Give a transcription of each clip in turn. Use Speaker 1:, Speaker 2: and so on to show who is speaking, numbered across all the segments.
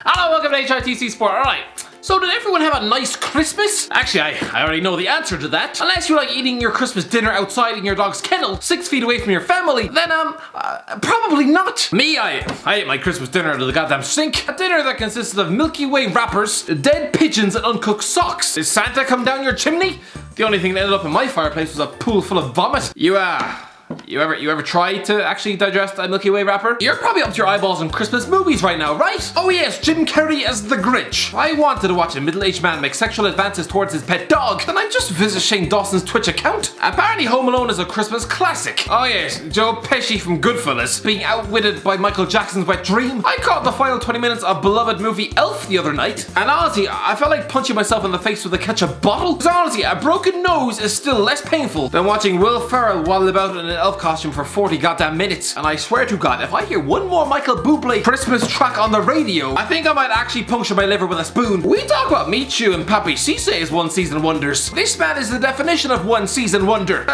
Speaker 1: Hello, welcome to HITC Sport. Alright, so did everyone have a nice Christmas? Actually, I already know the answer to that. Unless you like eating your Christmas dinner outside in your dog's kennel, 6 feet away from your family, then probably not. Me, I ate my Christmas dinner out of the goddamn sink. A dinner that consisted of Milky Way wrappers, dead pigeons, and uncooked socks. Did Santa come down your chimney? The only thing that ended up in my fireplace was a pool full of vomit. You ever try to actually digest a Milky Way wrapper? You're probably up to your eyeballs in Christmas movies right now, right? Oh yes, Jim Carrey as the Grinch. If I wanted to watch a middle-aged man make sexual advances towards his pet dog, then I'd just visit Shane Dawson's Twitch account. Apparently Home Alone is a Christmas classic. Oh yes, Joe Pesci from Goodfellas being outwitted by Michael Jackson's Wet Dream. I caught the final 20 minutes of beloved movie Elf the other night, and honestly, I felt like punching myself in the face with a ketchup bottle. Because honestly, a broken nose is still less painful than watching Will Ferrell waddle about in an elf costume for 40 goddamn minutes. And I swear to God, if I hear one more Michael Bublé Christmas track on the radio, I think I might actually puncture my liver with a spoon. We talk about Michu and Papi Cisse as one season wonders. This man is the definition of one season wonder.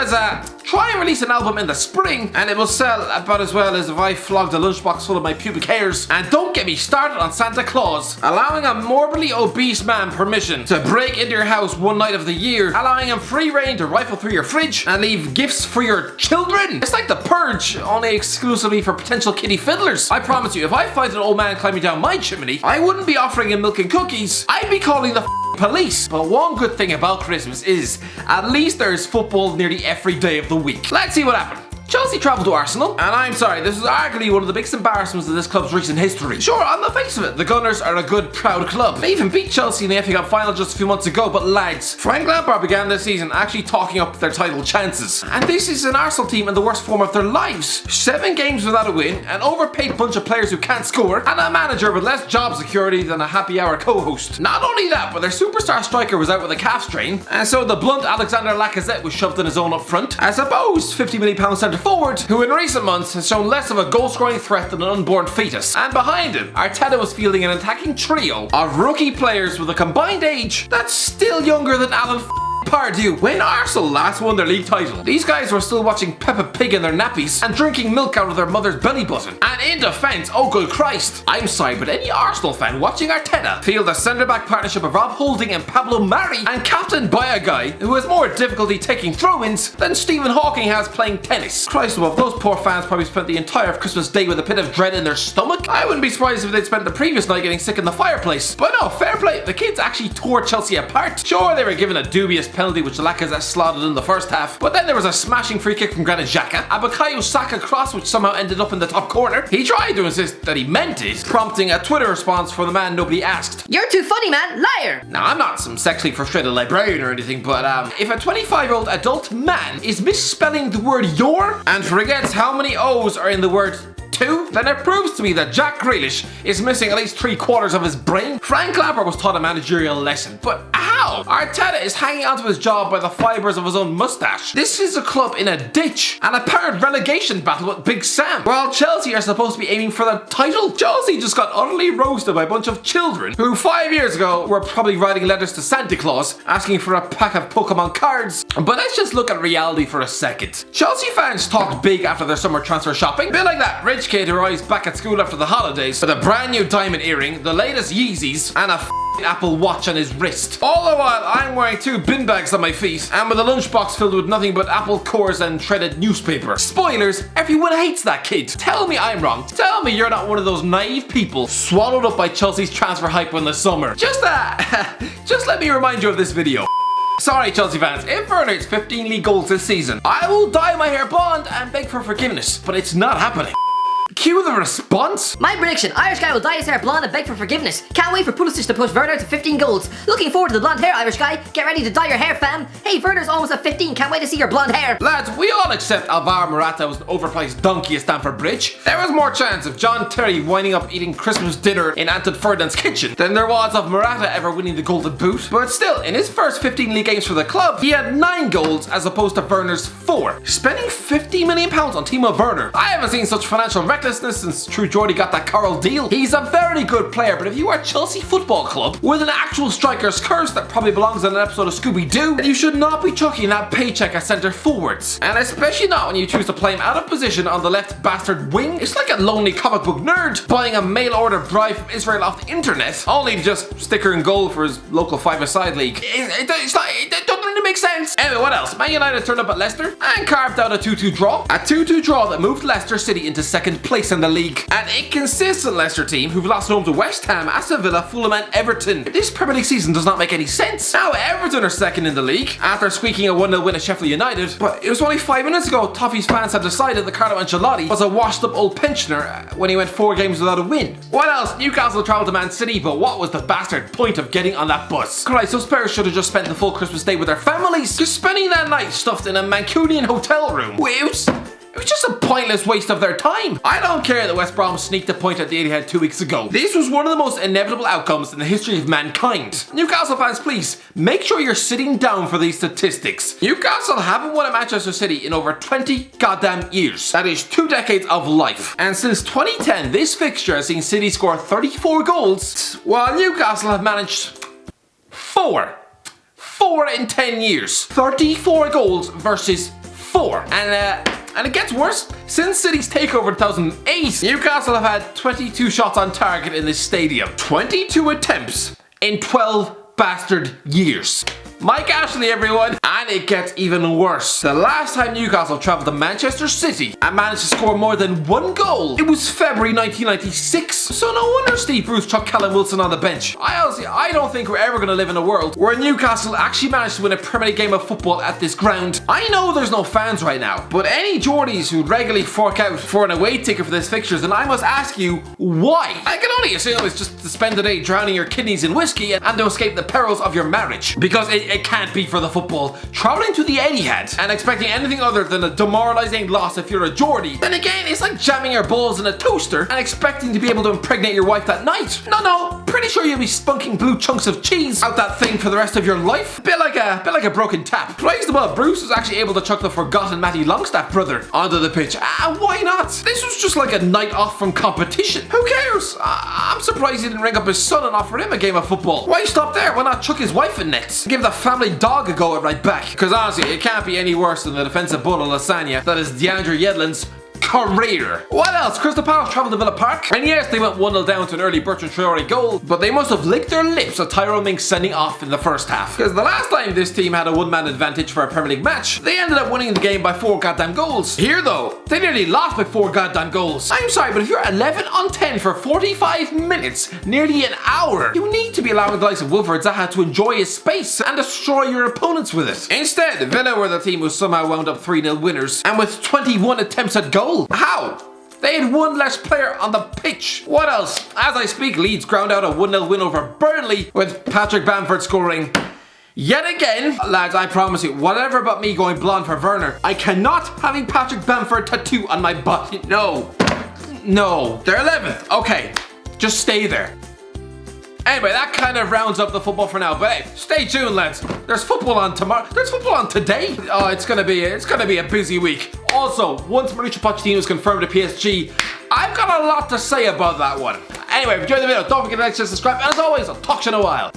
Speaker 1: Try and release an album in the spring and it will sell about as well as if I flogged a lunchbox full of my pubic hairs. And don't get me started on Santa Claus. Allowing a morbidly obese man permission to break into your house one night of the year, allowing him free reign to rifle through your fridge and leave gifts for your children. It's like the Purge, only exclusively for potential kiddie fiddlers. I promise you, if I find an old man climbing down my chimney, I wouldn't be offering him milk and cookies. I'd be calling the police. But one good thing about Christmas is, at least there's football nearly every day of the week. Let's see what happened. Chelsea travelled to Arsenal, and I'm sorry, this is arguably one of the biggest embarrassments of this club's recent history. Sure, on the face of it, the Gunners are a good, proud club. They even beat Chelsea in the FA Cup final just a few months ago, but lads, Frank Lampard began this season actually talking up their title chances. And this is an Arsenal team in the worst form of their lives. 7 games without a win, an overpaid bunch of players who can't score, and a manager with less job security than a happy hour co-host. Not only that, but their superstar striker was out with a calf strain, and so the blunt Alexander Lacazette was shoved in his own up front. A supposed £50 million centre forward, who in recent months has shown less of a goal-scoring threat than an unborn fetus. And behind him, Arteta was fielding an attacking trio of rookie players with a combined age that's still younger than Alan Pardew. When Arsenal last won their league title, these guys were still watching Peppa Pig in their nappies and drinking milk out of their mother's belly button. And in defence, oh good Christ, I'm sorry, but any Arsenal fan watching Arteta feel the centre-back partnership of Rob Holding and Pablo Mari, and captained by a guy who has more difficulty taking throw-ins than Stephen Hawking has playing tennis. Christ above, those poor fans probably spent the entire Christmas day with a pit of dread in their stomach. I wouldn't be surprised if they'd spent the previous night getting sick in the fireplace. But no, fair play, the kids actually tore Chelsea apart. Sure, they were given a dubious penalty which Lacazette slotted in the first half, but then there was a smashing free kick from Granit Xhaka, a Bukayo Saka cross which somehow ended up in the top corner. He tried to insist that he meant it, prompting a Twitter response from the man nobody asked.
Speaker 2: You're too funny, man, liar!
Speaker 1: Now, I'm not some sexually frustrated librarian or anything, but if a 25-year-old adult man is misspelling the word your and forgets how many O's are in the word two, then it proves to me that Jack Grealish is missing at least 3/4 of his brain. Frank Lampard was taught a managerial lesson, but how? Arteta is hanging onto his job by the fibres of his own mustache. This is a club in a ditch, an apparent relegation battle with Big Sam, while Chelsea are supposed to be aiming for the title. Chelsea just got utterly roasted by a bunch of children who 5 years ago were probably writing letters to Santa Claus asking for a pack of Pokemon cards. But let's just look at reality for a second. Chelsea fans talked big after their summer transfer shopping, a bit like that rich kid who arrives back at school after the holidays with a brand new diamond earring, the latest Yeezys, and a Apple Watch on his wrist. All the while I'm wearing 2 bin bags on my feet and with a lunchbox filled with nothing but apple cores and shredded newspaper. Spoilers, everyone hates that kid. Tell me I'm wrong. Tell me you're not one of those naive people swallowed up by Chelsea's transfer hype in the summer. Just let me remind you of this video. Sorry Chelsea fans, if Werner hits 15 league goals this season, I will dye my hair blonde and beg for forgiveness, but it's not happening. Cue the response.
Speaker 2: My prediction, Irish guy will dye his hair blonde and beg for forgiveness. Can't wait for Pulisic to push Werner to 15 goals. Looking forward to the blonde hair, Irish guy. Get ready to dye your hair, fam. Hey, Werner's almost at 15. Can't wait to see your blonde hair.
Speaker 1: Lads, we all accept Alvaro Morata was an overpriced donkey at Stamford Bridge. There was more chance of John Terry winding up eating Christmas dinner in Anton Ferdinand's kitchen than there was of Morata ever winning the Golden Boot. But still, in his first 15 league games for the club, he had 9 goals as opposed to Werner's 4. Spending £50 million on Timo Werner. I haven't seen such financial recklessness recklessness since True Geordie got that coral deal. He's a very good player, but if you are Chelsea Football Club with an actual striker's curse that probably belongs in an episode of Scooby-Doo, then you should not be chucking that paycheck at centre forwards. And especially not when you choose to play him out of position on the left bastard wing. It's like a lonely comic book nerd buying a mail order bribe from Israel off the internet, only to just stick her in goal for his local five-a-side league. It doesn't really make sense. Anyway, what else? Man United turned up at Leicester and carved out a 2-2 draw. A 2-2 draw that moved Leicester City into second place in the league. An inconsistent Leicester team who've lost home to West Ham, Aston Villa, Fulham and Everton. This Premier League season does not make any sense. Now Everton are second in the league after squeaking a 1-0 win at Sheffield United. But it was only 5 minutes ago Toffee's fans had decided that Carlo Ancelotti was a washed up old pensioner when he went 4 games without a win. What else? Newcastle travelled to Man City, but what was the bastard point of getting on that bus? Christ, those players should have just spent the full Christmas day with their families. Just spending that night stuffed in a Mancunian hotel room. It was just a pointless waste of their time. I don't care that West Brom sneaked a point at the Etihad 2 weeks ago. This was one of the most inevitable outcomes in the history of mankind. Newcastle fans, please, make sure you're sitting down for these statistics. Newcastle haven't won at Manchester City in over 20 goddamn years. That is 2 decades of life. And since 2010, this fixture has seen City score 34 goals, while Newcastle have managed 4 in 10 years. 34 goals versus 4. And it gets worse. Since City's takeover in 2008, Newcastle have had 22 shots on target in this stadium. 22 attempts in 12 bastard years. Mike Ashley, everyone. And it gets even worse. The last time Newcastle travelled to Manchester City and managed to score more than 1 goal, it was February 1996. So no wonder Steve Bruce chucked Callum Wilson on the bench. I don't think we're ever going to live in a world where Newcastle actually managed to win a Premier League game of football at this ground. I know there's no fans right now, but any Geordies who regularly fork out for an away ticket for this fixture, then I must ask you, why? I can only assume it's just to spend the day drowning your kidneys in whiskey and to escape the perils of your marriage. Because it can't be for the football. Travelling to the Etihad and expecting anything other than a demoralising loss if you're a Geordie, then again, it's like jamming your balls in a toaster and expecting to be able to impregnate your wife that night. No, pretty sure you'll be spunking blue chunks of cheese out that thing for the rest of your life. Bit like a broken tap. Praise the well, Bruce was actually able to chuck the forgotten Matty Longstaff brother onto the pitch. And why not? This was just like a night off from competition. Who cares? I'm surprised he didn't ring up his son and offer him a game of football. Why stop there? Why not chuck his wife in nets? Give the family dog a go at right back. Because honestly, it can't be any worse than the defensive bull of lasagna that is DeAndre Yedlin's career. What else? Crystal Palace travelled to Villa Park, and yes, they went 1-0 down to an early Bertrand Traore goal, but they must have licked their lips at Tyrone Mings sending off in the first half. Because the last time this team had a one-man advantage for a Premier League match, they ended up winning the game by 4 goddamn goals. Here though, they nearly lost by 4 goddamn goals. I'm sorry, but if you're 11 on 10 for 45 minutes, nearly an hour, you need to be allowing the likes of Wilfred Zaha to enjoy his space and destroy your opponents with it. Instead, Villa were the team who somehow wound up 3-0 winners, and with 21 attempts at goal. How? They had 1 less player on the pitch. What else? As I speak, Leeds ground out a 1-0 win over Burnley with Patrick Bamford scoring. Yet again, lads, I promise you, whatever about me going blonde for Werner, I cannot having Patrick Bamford tattoo on my body. No, they're 11th. Okay, just stay there. Anyway, that kind of rounds up the football for now. But hey, stay tuned, lads. There's football on tomorrow. There's football on today. Oh, it's gonna be a busy week. Also, once Mauricio Pochettino is confirmed to PSG, I've got a lot to say about that one. Anyway, if you enjoyed the video, don't forget to like, share, subscribe, and as always, I'll talk to you in a while.